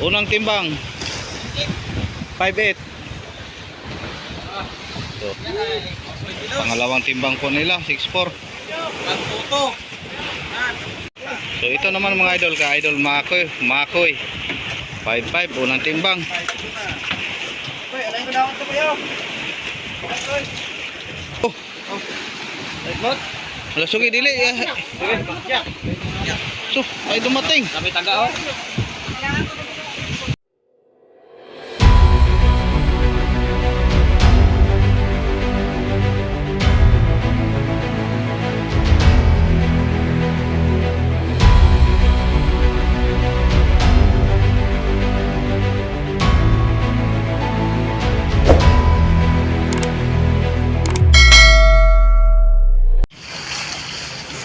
Unang timbang 5'8". So, pangalawang timbang po nila 6'4". So ito naman mga idol, ka idol Makoy 5'5", unang timbang. Oh, wala sugi dili. So, ay dumating. Kami taga oh.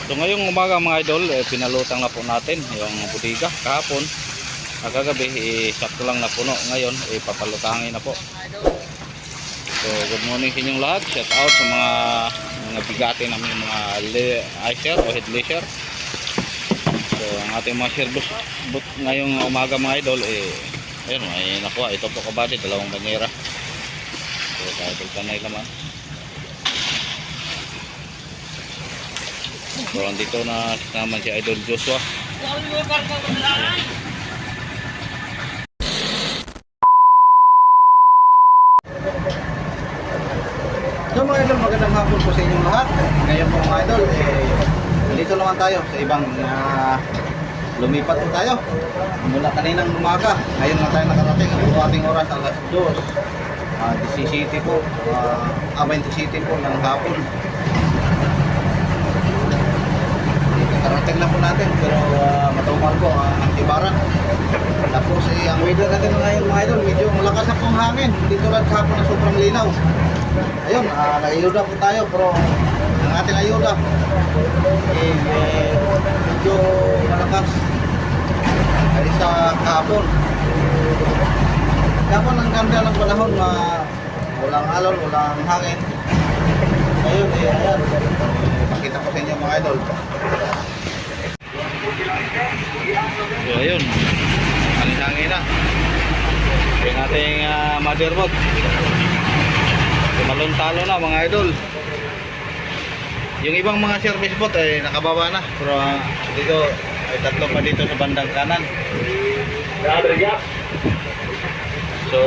So ngayong umaga mga idol, pinalutang na po natin yung bodega kahapon. Kagabi, sakto lang na puno. Ngayon, papalutangin na po. So good morning sa inyong lahat. Shout out sa mga bigati namin, mga icer o head laser. So ang ating mga service book ngayong umaga mga idol, ayun, ay nakuha. Ito po kabady, dalawang banyera. So idol panay naman. So andito na naman si Idol Joshua. So mga idol, magandang hapon po sa inyong lahat. Ngayon po mga idol, dito naman tayo sa ibang lumipat po tayo mula kaninang umaga. Ngayon na tayo nakarating. Ang ating oras alas 2, 17 po, 27 po ng hapon. Karating na po natin, pero matumal po ang Ibaran. Tapos ang weather natin ngayon mga idol, medyo malakas na pong hangin. Hindi tulad kahapon na sobrang linaw. Ayun, nag-ayuda po tayo, pero ang ating ayuda medyo malakas ay sa kahapon. Kahapon ang ganda ng panahon, walang alon, walang hangin. Ngayon, ayan, pakita ko sa inyo mga idol. So ayun, hangin na yung ating motherboard. Tumalon-talo na mga idol. Yung ibang mga service bot ay nakababa na, pero dito ay tatlo pa dito sa bandang kanan. So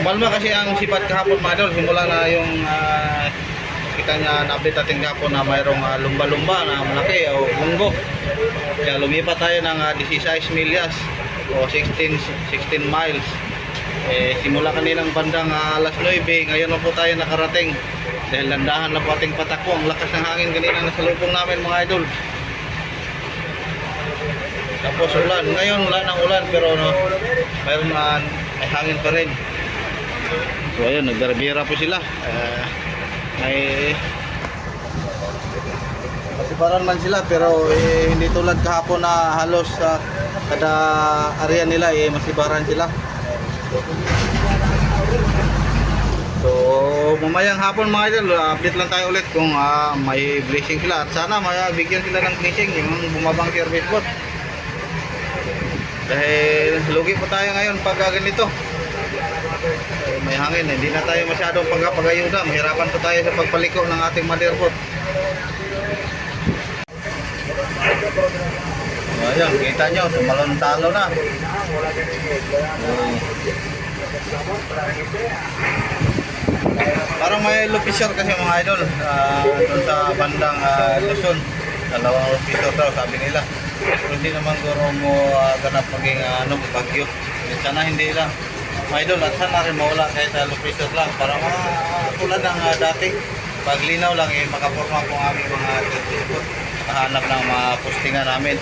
umalma kasi ang sipat kahapon mga idol. Simula na yung kita niya na-update natin kahapon na mayroong lumba-lumba na malaki o munggo. Kaya lumipat tayo ng 16 milyas o 16 miles. Simula kaninang bandang alas 9, ngayon na po tayo nakarating. Dahil landahan na po ating patakbo. Ang lakas ng hangin kanina nasa lubong namin mga idol. Tapos ulan. Ngayon wala ng ulan, pero mayroon ay hangin pa rin. So ayun, nagdarabira po sila. May masibaran man sila, pero hindi tulad kahapon na halos kada area nila masibaran sila. So mamayang hapon mga idol, update lang tayo ulit kung may blessing sila. At sana bigyan sila ng blessing yung bumabang service bot. Dahil lugi po tayo ngayon pag ganito. May hangin, hindi na tayo masyadong pag-ayuda. Mahirapan po tayo sa pagpaliko ng ating motherboard. Ayan, kita nyo, tumalon-talo na. Parang may low-pressure kasi mga idol, doon sa bandang Luzon. Dalawang low-pressure daw sabi nila. Pero hindi naman guro mo ganap maging bagyo. Sana hindi lang mga idol, at sana rin mawala kahit low-pressure lang para tulad ng dati. Paglinaw lang makaporma po ang aming mga service. Nakahanap ng mga postingan namin.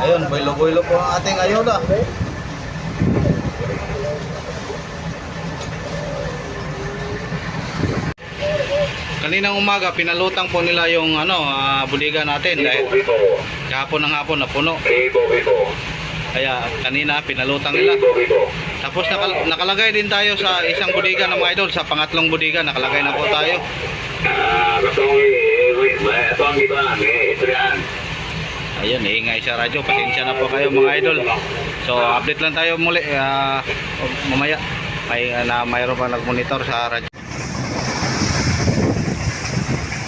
Ayun, boilo-boilo po ang ating ayuda. Kaninang umaga pinalutang po nila yung bodega natin dahil kahapon ng hapon na puno. Kaya kanina pinalutang nila. Tapos nakalagay din tayo sa isang bodega ng mga idol. Sa pangatlong bodega nakalagay na po tayo. Ayun, ingay sa radyo. Pasensya na po kayo mga idol. So update lang tayo muli mamaya. Mayroon pa nagmonitor sa radyo.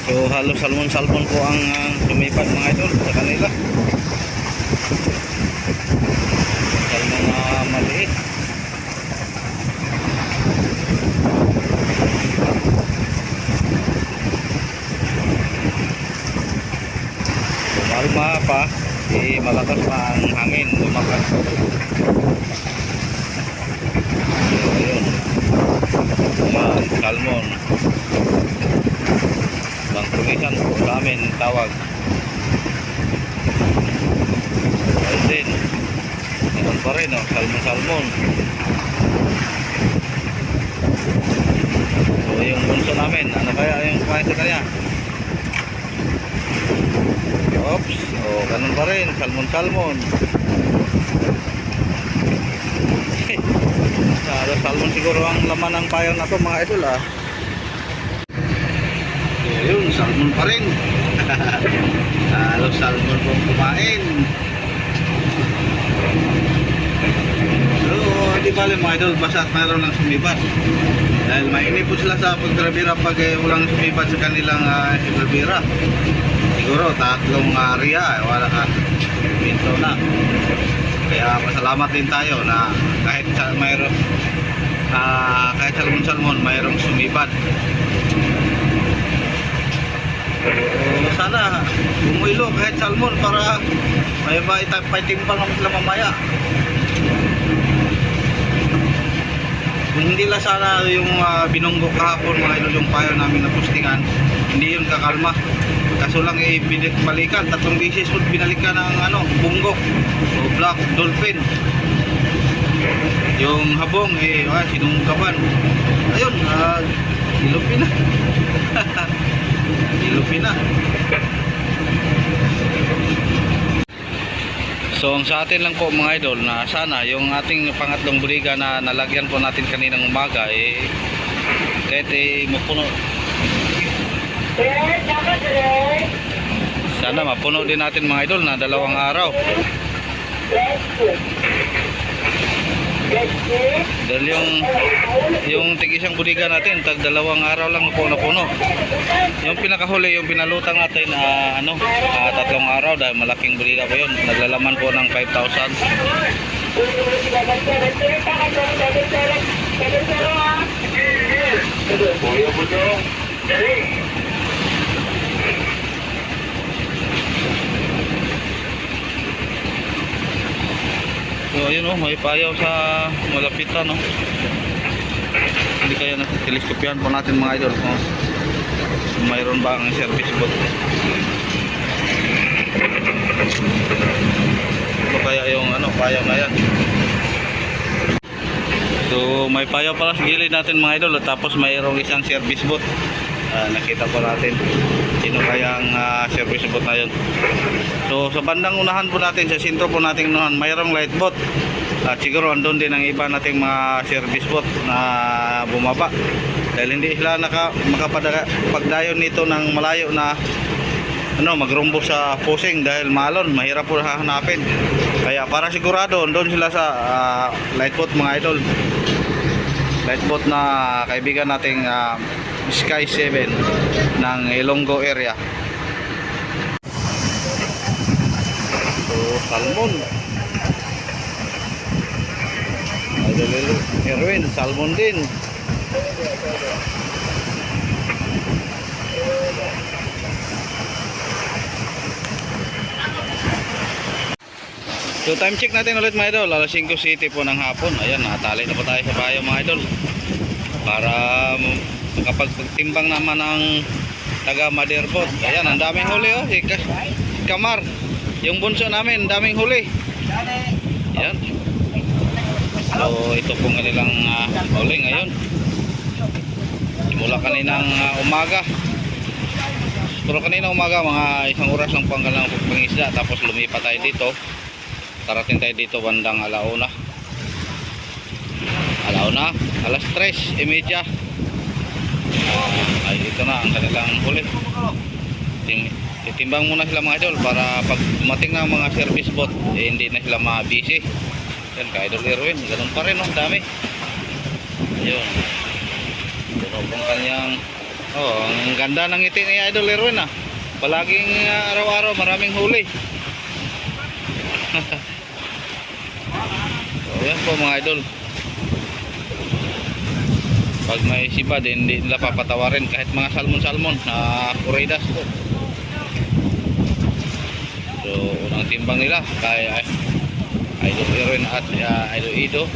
So halos salmon po ang lumipad mga idol sa kanila. Salmon na maliit. Malma pa, malakas pa ang hangin lumakas. So ayun, yan, salmon. Bangkulisan po sa amin tawag. Ayun din, naman pa rin salmon. So yung bunso namin, ano kaya yung kumain sa kanya? Oops, ganun pa rin, salmon. Salmon siguro ang laman ng payo na to mga idol So yun, salmon pa rin. Salmon pong kumain. So hindi bali mga idol, basta at mayroon lang sumibat. Dahil mainip po sila sa paggrabira pag walang sumibat sa kanilang grabira. Siguro tatlong area wala ka pinto na. Kaya pasalamat din tayo na kahit mayroon kahit salmon mayroong sumibad. So, sana bumuilo kahit salmon para may maitimpang naman sila mamaya. Kung hindi lang sana yung binunggo kahapon mga idol yung payo namin na postingan, hindi yun kakalma. Kaso lang balikan, 3 beses po binalikan ng bunggok o black dolphin. Yung habong sinungkapan. Ayun, ilupin na. Ilupin na. So ang sa atin lang po mga idol na sana yung ating pangatlong bodega na nalagyan po natin kaninang umaga kahit mapuno. Sana mapuno din natin mga idol na 2 araw. Dahil yung tig-isang bodega natin tag 2 araw lang po napuno. Yung pinakahuli yung pinalutang natin 3 araw dahil malaking bodega po yun. Naglalaman po ng 5,000. So ayun may payaw sa malapitan Hindi kaya teleskopyan po natin mga idol kung mayroon ba ang service boat. Ito kaya yung payaw na yan. So may payaw pala sa gilid natin mga idol tapos mayroong isang service boat. Nakita po natin sino kaya ang service boat na yun. So sa bandang unahan po natin, sa sentro po natin unahan, mayroong light boat. At siguro andun din ang iba nating mga service boat na bumaba. Dahil hindi sila makapagdayon nito ng malayo na magrumbo sa Pusing dahil malon, mahirap po hahanapin. Kaya para sigurado andun sila sa light boat mga idol. Light boat na kaibigan nating Sky 7 ng Ilonggo area. So salmon Erwin, salmon din. So time check natin ulit mga idol, alas 5 city po ng hapon. Ayan, nakatali na po tayo sa bayo mga idol para makapagtimbang naman ang taga Motherboard. Ayan, ang daming huli si Kamar, yung bunso namin, daming huli. Ayan. So ito pong kanilang huli ngayon. Simula kaninang umaga. Pero kanina umaga mga 1 oras lang po ang kanilang pangisda, tapos lumipat tayo dito. Nakarating tayo dito bandang alauna. Alas 3:30. Ay dito na ang kanilang huli. Titimbang muna sila mga idol para pag dumating na ang mga service boat hindi na sila ma-busy. Yan ka Idol Erwin, ganun pa rin dami. Ayun. Puno pong kanyang ang ganda ng ngiti ni Idol Erwin palaging araw-araw maraming huli. So yan po mga idol, pag may siba din hindi nila papatawarin kahit mga salmon na kuridas po. So unang timbang nila kay Idol Erwin at Idol Ido.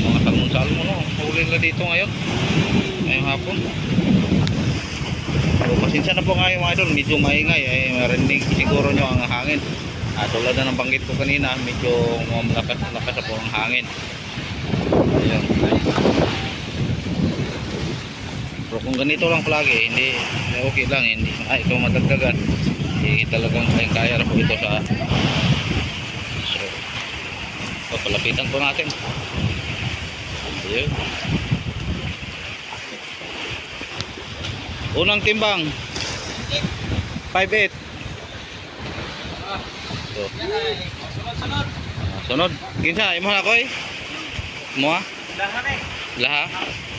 Mga salmon huli nila dito ngayong hapon. So pasensya na po ngayon mga idol, medyo maingay marinig siguro nyo ang hangin. Tulad na ng banggit ko kanina, medyo malakas po ang hangin. Ayun. Pero kung ganito lang palagi, hindi okay lang, hindi ito madagdagan. Talagang kaya na po ito sa palapitan po natin. Ayun. Unang timbang 5'8". So. Sunod. Kinsa imo na koy? Mo? Laha.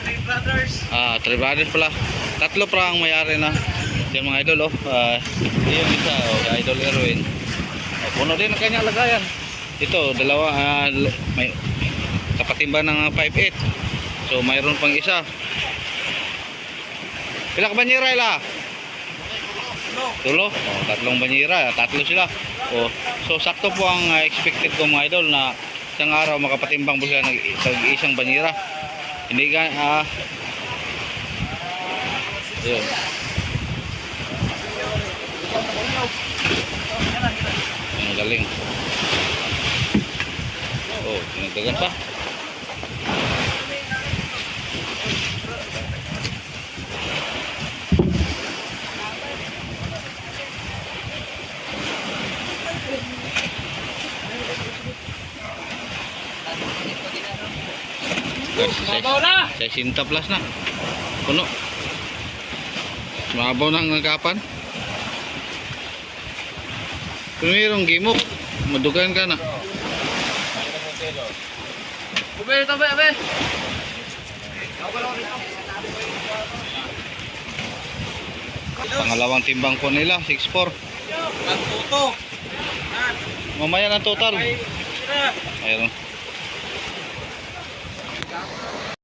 3 brothers. 3 brothers pala. Tatlo pa ang mayari na. Yan mga idol yung isa Idol Erwin. Puno din ang kanyang lagayan. Ito dalawa may kapatimba ng 5'8". So mayroon pang isa. Pila ka banyera ila? Tulo. Tatlong banyera, tatlo sila. So sakto po ang expected ko mga idol na isang araw makapatimbang po sila ng isang banyera. Hindi gan yun. Ang galing. Tinagdagan pa. Sa sinta plus na. Puno. Mabaw na ang nagkapan. Kung mayroong gimok, madugan ka na. Ube, tabi, abe. Pangalawang timbang po nila, 6'4". Mamaya na total. Ayun.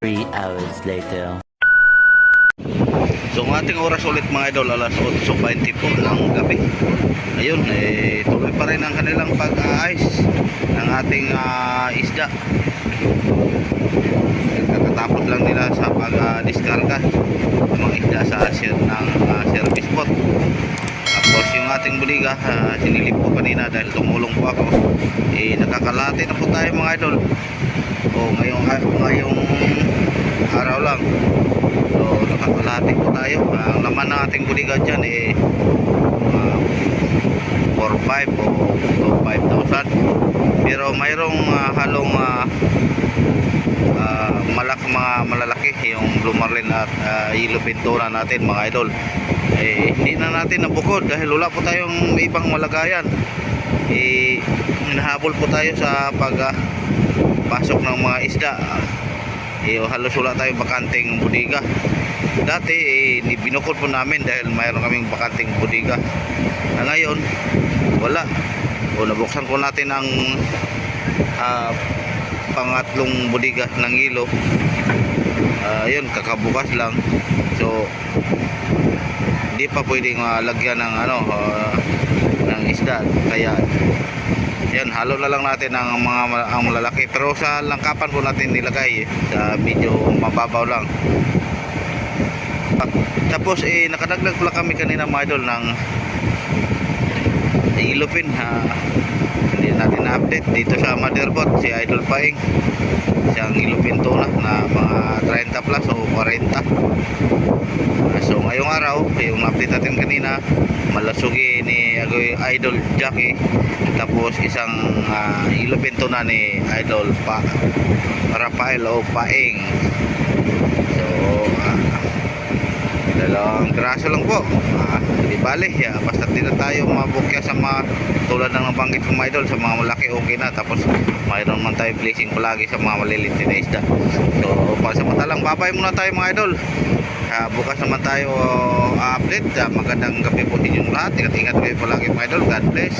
3 hours later. So ang ating oras ulit mga idol, alas 8:20 po ng gabi. Ayun, tuloy pa rin ang kanilang pag-aayos ng ating isda. Kakatapos lang nila sa pag-diskarga ng mga isda sa ng service boat. Tapos yung ating buliga, sinilip ko kanina dahil tumulong po ako. Nakakalate na po tayo mga idol. Ngayong araw lang. So nakakalate po tayo. Ang laman ng ating buliga dyan 4-5 o 5,000. Pero mayroong halong mga malalaki yung Blue Marlin at Yellow Pintura natin mga idol. Hindi na natin nabukod dahil wala po tayong ibang malagayan. Hinahabol po tayo sa pasok ng mga isda. Halos wala tayong bakanting budiga. Dati binukod po namin dahil mayroon kaming bakanting budiga. Ngayon wala. Nabuksan po natin ang pangatlong budiga ng ilo. Yun, kakabukas lang. So hindi pa pwedeng lagyan ng ng isda, kaya yan, halo na lang natin ang malalaki, pero sa langkapan po natin nilagay sa medyo mababaw lang. Tapos nakadagdag pala kami kanina mga idol ng ilupin. Hindi natin na update dito sa motherboard si Idol Paing. Siyang ilupinto na mga 30 plus o 40. So ngayong araw, yung update natin kanina, malasugi ni Idol Jackie, tapos isang ilupinto na ni Idol Rafael o Paing. So dalawang piraso lang po, di bale, basta di na tayo mabukya sa mga tulad ng nabanggit kong mga idol. Sa mga malaki okay na, tapos mayroon man tayo blessing palagi sa mga maliliit na isda. So pasamantalang babay muna tayo mga idol. Bukas naman tayo update. Magandang gabi po sa inyong lahat, ingat-ingat kayo palagi mga idol. God bless.